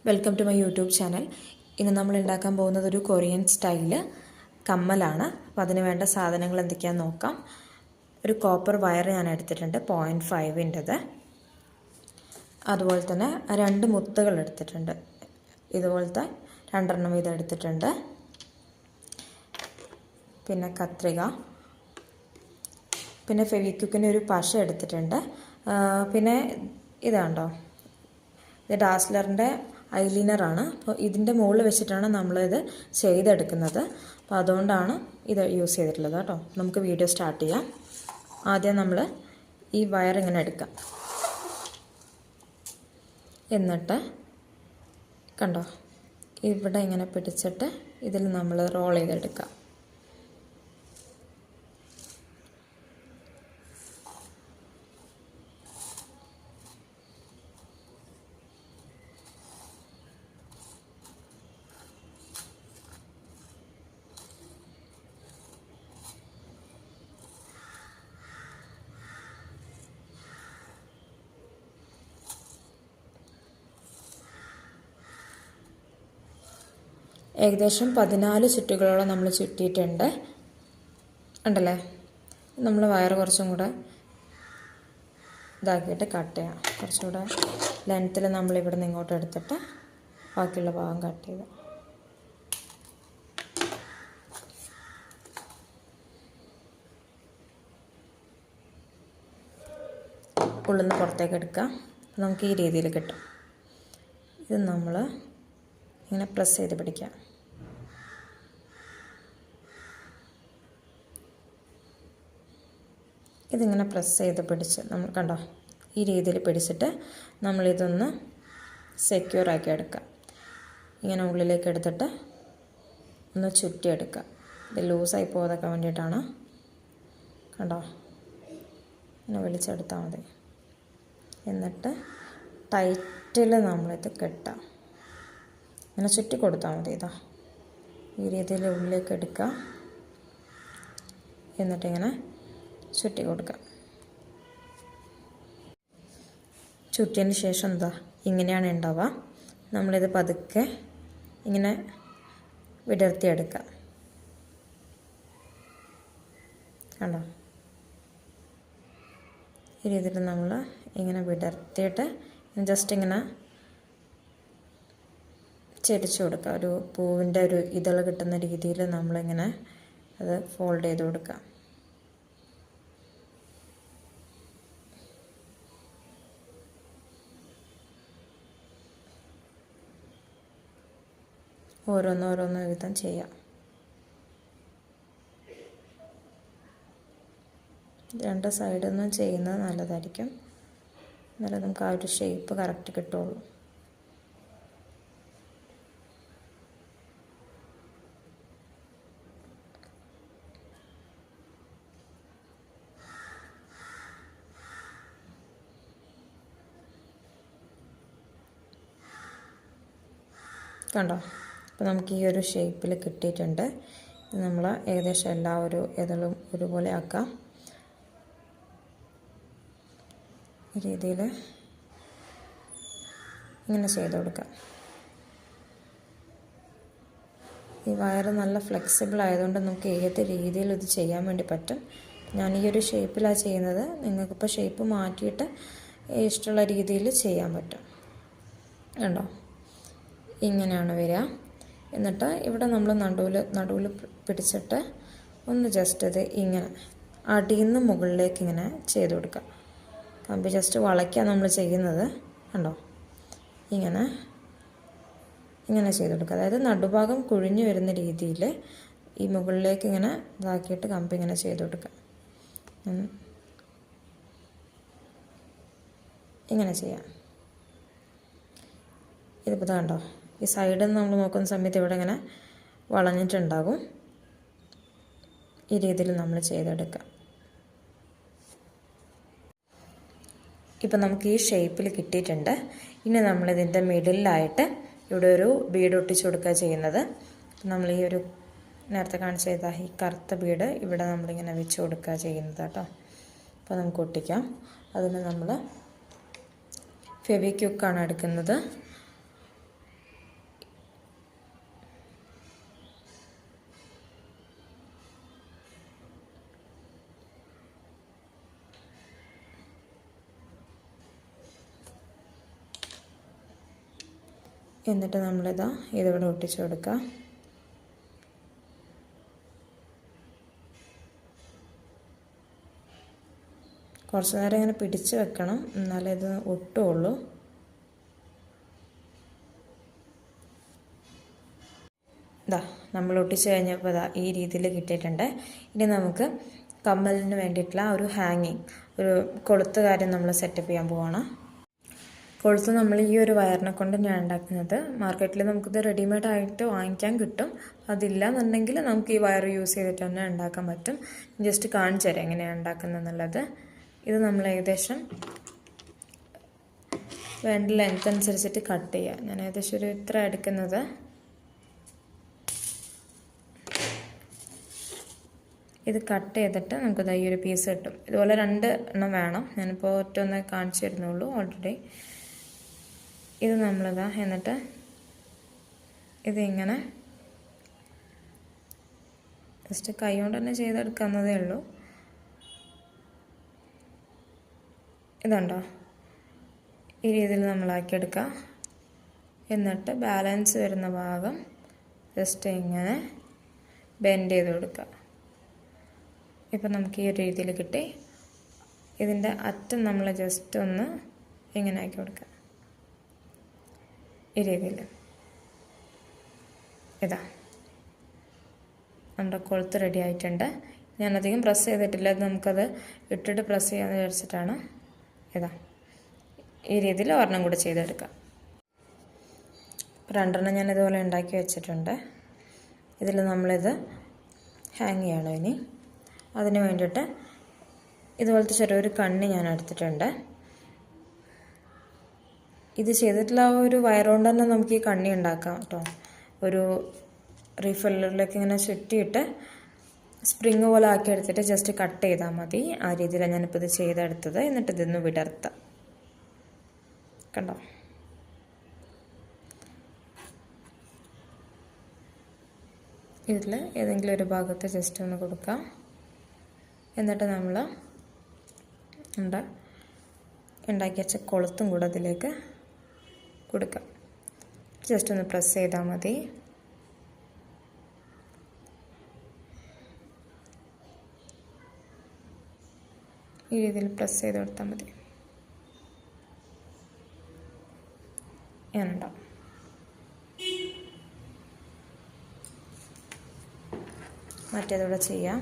Welcome to my YouTube channel. ഇന്ന് നമ്മൾ ഉണ്ടാക്കാൻ പോകുന്നത് ഒരു കൊറിയൻ സ്റ്റൈല് കമ്മലാണ്. അപ്പോൾ അതിന് വേണ്ട സാധനങ്ങൾ എന്തൊക്കെയാണെന്ന് നോക്കാം. ഒരു കോപ്പർ വയർ ഞാൻ എടുത്തിട്ടുണ്ട്, 0.5-ൻ്റെത്. അതുപോലെ തന്നെ 2 മുത്തുകൾ എടുത്തിട്ടുണ്ട്, ഇതുപോലത്തെ 2 വീതം എടുത്തിട്ടുണ്ട്. പിന്നെ കത്രിക, പിന്നെ ഫെവിക്വിക്കിന് ഒരു പശ എടുത്തിട്ടുണ്ട്. പിന്നെ ഇതാണ്ടോ, ഇത് ഡാസ്ലറിൻ്റെ ഐലൈനറാണ്. അപ്പോൾ ഇതിൻ്റെ മുകളിൽ വെച്ചിട്ടാണ് നമ്മളിത് ചെയ്തെടുക്കുന്നത്. അപ്പോൾ അതുകൊണ്ടാണ് ഇത് യൂസ് ചെയ്തിട്ടുള്ളത് കേട്ടോ. നമുക്ക് വീഡിയോ സ്റ്റാർട്ട് ചെയ്യാം. ആദ്യം നമ്മൾ ഈ വയർ ഇങ്ങനെ എടുക്കാം. എന്നിട്ട് കണ്ടോ, ഇവിടെ ഇങ്ങനെ പിടിച്ചിട്ട് ഇതിൽ നമ്മൾ റോൾ ചെയ്തെടുക്കാം. ഏകദേശം 14 ചുറ്റുകളോളം നമ്മൾ ചുറ്റിയിട്ടുണ്ട്. ഉണ്ടല്ലേ? നമ്മൾ വയർ കുറച്ചും കൂടെ ഇതാക്കിയിട്ട് കട്ട് ചെയ്യാം. കുറച്ചും കൂടെ ലെങ്ത്തിൽ നമ്മളിവിടെ നിന്ന് ഇങ്ങോട്ട് എടുത്തിട്ട് ബാക്കിയുള്ള ഭാഗം കട്ട് ചെയ്ത് ഉള്ളിൽ നിന്ന് പുറത്തേക്ക് എടുക്കാം. നമുക്ക് ഈ രീതിയിൽ കിട്ടും. ഇത് നമ്മൾ ഇങ്ങനെ പ്രസ് ചെയ്ത് പിടിക്കാം. ഇതിങ്ങനെ പ്രസ് ചെയ്ത് പിടിച്ച് നമ്മൾ കണ്ടോ, ഈ രീതിയിൽ പിടിച്ചിട്ട് നമ്മളിതൊന്ന് സെക്യൂറാക്കി എടുക്കാം. ഇങ്ങനെ ഉള്ളിലേക്ക് എടുത്തിട്ട് ഒന്ന് ചുറ്റിയെടുക്കാം. ഇത് ലൂസായി പോകാതൊക്കെ വേണ്ടിയിട്ടാണ്. കണ്ടോ, ഇങ്ങനെ വലിച്ചെടുത്താൽ മതി. എന്നിട്ട് ടൈറ്റിൽ നമ്മളിത് കെട്ടാം. ഇങ്ങനെ ചുറ്റി കൊടുത്താൽ മതി. ഇതാ ഈ രീതിയിൽ ഉള്ളിലേക്ക് എടുക്കുക, എന്നിട്ടിങ്ങനെ ചുറ്റി കൊടുക്കുക. ചുറ്റിയതിന് ശേഷം എന്താ ഇങ്ങനെയാണ് ഉണ്ടാവുക. നമ്മളിത് പതുക്കെ ഇങ്ങനെ വിടർത്തിയെടുക്കുക. കണ്ടോ, ഈ രീതിയിൽ നമ്മൾ ഇങ്ങനെ വിടർത്തിയിട്ട് ജസ്റ്റ് ഇങ്ങനെ ചെരിച്ച് കൊടുക്കുക. ഒരു പൂവിൻ്റെ ഒരു ഇതൾ കിട്ടുന്ന രീതിയിൽ നമ്മളിങ്ങനെ അത് ഫോൾഡ് ചെയ്ത് കൊടുക്കുക. ഓരോന്നോരോന്ന് വിധം ചെയ്യാം. 2 സൈഡിൽ നിന്നും ചെയ്യുന്നത് നല്ലതായിരിക്കും. എന്നാലേ നമുക്ക് ആ ഒരു ഷേപ്പ് കറക്റ്റ് കിട്ടുള്ളൂ. കണ്ടോ, അപ്പോൾ നമുക്ക് ഈ ഒരു ഷേപ്പിൽ കിട്ടിയിട്ടുണ്ട്. ഇത് നമ്മൾ ഏകദേശം എല്ലാ ഒരു ഇതളും ഒരുപോലെ ആക്കാം. ഈ രീതിയിൽ ഇങ്ങനെ ചെയ്ത് കൊടുക്കാം. ഈ വയറ് നല്ല ഫ്ലെക്സിബിൾ ആയതുകൊണ്ട് നമുക്ക് ഏത് രീതിയിൽ ഇത് ചെയ്യാൻ വേണ്ടി പറ്റും. ഞാൻ ഈ ഒരു ഷേപ്പിലാണ് ചെയ്യുന്നത്. നിങ്ങൾക്കിപ്പോൾ ഷേപ്പ് മാറ്റിയിട്ട് ഇഷ്ടമുള്ള രീതിയിൽ ചെയ്യാൻ പറ്റും. കണ്ടോ, ഇങ്ങനെയാണ് വരിക. എന്നിട്ട് ഇവിടെ നമ്മൾ നടുവിൽ പിടിച്ചിട്ട് ഒന്ന് ജസ്റ്റ് ഇത് ഇങ്ങനെ അടിയിൽ നിന്ന് മുകളിലേക്ക് ഇങ്ങനെ ചെയ്ത് കൊടുക്കുക. കമ്പി ജസ്റ്റ് വളയ്ക്കാൻ നമ്മൾ ചെയ്യുന്നത്. കണ്ടോ, ഇങ്ങനെ ചെയ്ത് കൊടുക്കുക. അതായത് നടുഭാഗം കുഴിഞ്ഞു വരുന്ന രീതിയിൽ ഈ മുകളിലേക്ക് ഇങ്ങനെ ഇതാക്കിയിട്ട് കമ്പി ഇങ്ങനെ ചെയ്ത് കൊടുക്കുക. ഇങ്ങനെ ചെയ്യാം. ഇതിപ്പോൾ കണ്ടോ, ഈ സൈഡിൽ നിന്ന് നമ്മൾ നോക്കുന്ന സമയത്ത് ഇവിടെ ഇങ്ങനെ വളഞ്ഞിട്ടുണ്ടാകും. ഈ രീതിയിൽ നമ്മൾ ചെയ്തെടുക്കാം. ഇപ്പം നമുക്ക് ഈ ഷേപ്പിൽ കിട്ടിയിട്ടുണ്ട്. ഇനി നമ്മളിതിൻ്റെ മിഡിലായിട്ട് ഇവിടെ ഒരു ബീഡ് ഒട്ടിച്ച് കൊടുക്കുക ചെയ്യുന്നത്. നമ്മൾ ഈ ഒരു നേരത്തെ കാണിച്ച ചെയ്ത ഈ കറുത്ത ബീഡ് ഇവിടെ നമ്മളിങ്ങനെ വെച്ച് കൊടുക്കുക ചെയ്യുന്നത് കേട്ടോ. അപ്പോൾ നമുക്ക് ഒട്ടിക്കാം. അതിന് നമ്മൾ ഫെവിക്വിക്കാണ് എടുക്കുന്നത്. എന്നിട്ട് നമ്മളിതാ ഇതിവിടെ ഒട്ടിച്ചു കൊടുക്കുക. കുറച്ച് നേരം ഇങ്ങനെ പിടിച്ച് വെക്കണം, എന്നാലേ ഇത് ഒട്ടുള്ളൂ. ഇതാ നമ്മൾ ഒട്ടിച്ച് കഴിഞ്ഞപ്പോൾ ഇതാ ഈ രീതിയിൽ കിട്ടിയിട്ടുണ്ട്. ഇനി നമുക്ക് കമ്മലിന് വേണ്ടിയിട്ടുള്ള ഒരു ഹാങ്ങിങ്, ഒരു കൊളുത്ത് കാര്യം നമ്മൾ സെറ്റപ്പ് ചെയ്യാൻ പോവാണ്. കൊളുത്ത് നമ്മൾ ഈ ഒരു വയറിനെ കൊണ്ട് ഞാൻ ഉണ്ടാക്കുന്നത്. മാർക്കറ്റിൽ നമുക്കിത് റെഡിമെയ്ഡ് ആയിട്ട് വാങ്ങിക്കാൻ കിട്ടും. അതില്ല എന്നുണ്ടെങ്കിൽ നമുക്ക് ഈ വയർ യൂസ് ചെയ്തിട്ട് തന്നെ ഉണ്ടാക്കാൻ പറ്റും. ജസ്റ്റ് കാണിച്ചു തരാം എങ്ങനെയാണ് ഉണ്ടാക്കുന്നത് എന്നുള്ളത്. ഇത് നമ്മൾ ഏകദേശം വേണ്ട ലെങ്ത് അനുസരിച്ചിട്ട് കട്ട് ചെയ്യുക. ഞാൻ ഏകദേശം ഒരു ഇത്ര എടുക്കുന്നത്. ഇത് കട്ട് ചെയ്തിട്ട് നമുക്കിത് ഈ ഒരു പീസ് കിട്ടും. ഇതുപോലെ 2 എണ്ണം വേണം. ഞാനിപ്പോൾ ഒറ്റൊന്ന് കാണിച്ചു തരുന്നുള്ളൂ ഓൾറെഡി. ഇത് നമ്മളിതാ എന്നിട്ട് ഇതിങ്ങനെ ജസ്റ്റ് കൈ കൊണ്ട് തന്നെ ചെയ്തെടുക്കാവുന്നതേ ഉള്ളൂ. ഇതുണ്ടോ, ഈ രീതിയിൽ നമ്മളാക്കിയെടുക്കുക. എന്നിട്ട് ബാലൻസ് വരുന്ന ഭാഗം ജസ്റ്റ് ഇങ്ങനെ ബെൻഡ് ചെയ്ത് കൊടുക്കുക. ഇപ്പം നമുക്ക് ഈ ഒരു രീതിയിൽ കിട്ടി. ഇതിൻ്റെ അറ്റം നമ്മൾ ജസ്റ്റ് ഒന്ന് ഇങ്ങനെ ആക്കി കൊടുക്കുക, ഈ രീതിയിൽ. ഇതാ നമ്മുടെ കൊളുത്ത് റെഡി ആയിട്ടുണ്ട്. ഞാനധികം പ്രസ് ചെയ്തിട്ടില്ല, അത് നമുക്കത് ഇട്ടിട്ട് പ്രസ് ചെയ്യാമെന്ന് വിചാരിച്ചിട്ടാണ്. ഇതാ ഈ രീതിയിൽ ഒരെണ്ണം കൂടെ ചെയ്തെടുക്കാം. 2 എണ്ണം ഞാൻ ഇതുപോലെ ഉണ്ടാക്കി വെച്ചിട്ടുണ്ട്. ഇതിൽ നമ്മളിത് ഹാങ് ചെയ്യണം. ഇനി അതിന് വേണ്ടിയിട്ട് ഇതുപോലത്തെ ചെറിയൊരു കണ്ണി ഞാൻ എടുത്തിട്ടുണ്ട്. ഇത് ചെയ്തിട്ടുള്ള ആ ഒരു വയറുകൊണ്ട് തന്നെ നമുക്ക് ഈ കണ്ണി ഉണ്ടാക്കാം കേട്ടോ. ഒരു റീഫില്ലറിലേക്ക് ഇങ്ങനെ ചുറ്റിയിട്ട് സ്പ്രിങ് പോലെ ആക്കി എടുത്തിട്ട് ജസ്റ്റ് കട്ട് ചെയ്താൽ മതി. ആ രീതിയിലാണ് ഞാനിപ്പോൾ ഇത് ചെയ്തെടുത്തത്. എന്നിട്ട് ഇതൊന്ന് വിടർത്താം. കണ്ടോ, ഇതിൽ ഏതെങ്കിലും ഒരു ഭാഗത്ത് ജസ്റ്റ് ഒന്ന് കൊടുക്കാം. എന്നിട്ട് നമ്മൾ ഉണ്ടാക്കി വെച്ച കൊളുത്തും കൂടെ അതിലേക്ക് കൊടുക്കാം. ജസ്റ്റ് ഒന്ന് പ്രസ് ചെയ്താൽ മതി. ഈ രീതിയിൽ പ്രസ് ചെയ്ത് കൊടുത്താൽ മതി. ഞാനുണ്ടാവും. മറ്റേതൂടെ ചെയ്യാം.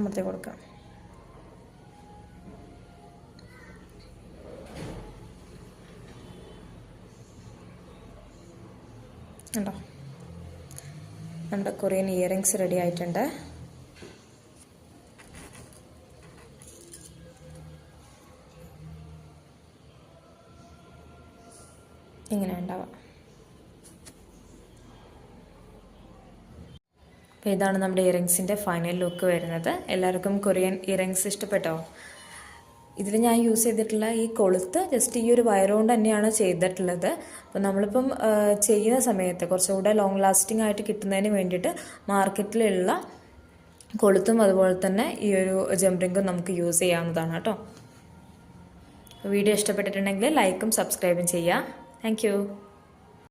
അമർത്തി കൊടുക്കാം. ഉണ്ടോ, നമ്മുടെ കൊറിയൻ ഇയറിങ്സ് റെഡി ആയിട്ടുണ്ട്. ഇങ്ങനെ ഉണ്ടാവാം. അപ്പോൾ ഇതാണ് നമ്മുടെ ഇയറിങ്സിൻ്റെ ഫൈനൽ ലുക്ക് വരുന്നത്. എല്ലാവർക്കും കൊറിയൻ ഇയറിങ്സ് ഇഷ്ടപ്പെട്ടോ? ഇതിൽ ഞാൻ യൂസ് ചെയ്തിട്ടുള്ള ഈ കൊളുത്ത് ജസ്റ്റ് ഈ ഒരു വയറുകൊണ്ട് തന്നെയാണ് ചെയ്തിട്ടുള്ളത്. അപ്പോൾ നമ്മളിപ്പം ചെയ്യുന്ന സമയത്ത് കുറച്ചുകൂടെ ലോങ് ലാസ്റ്റിംഗ് ആയിട്ട് കിട്ടുന്നതിന് വേണ്ടിയിട്ട് മാർക്കറ്റിലുള്ള കൊളുത്തും അതുപോലെ തന്നെ ഈ ഒരു ജംറിങ്ങും നമുക്ക് യൂസ് ചെയ്യാവുന്നതാണ് കേട്ടോ. വീഡിയോ ഇഷ്ടപ്പെട്ടിട്ടുണ്ടെങ്കിൽ ലൈക്കും സബ്സ്ക്രൈബും ചെയ്യുക. താങ്ക്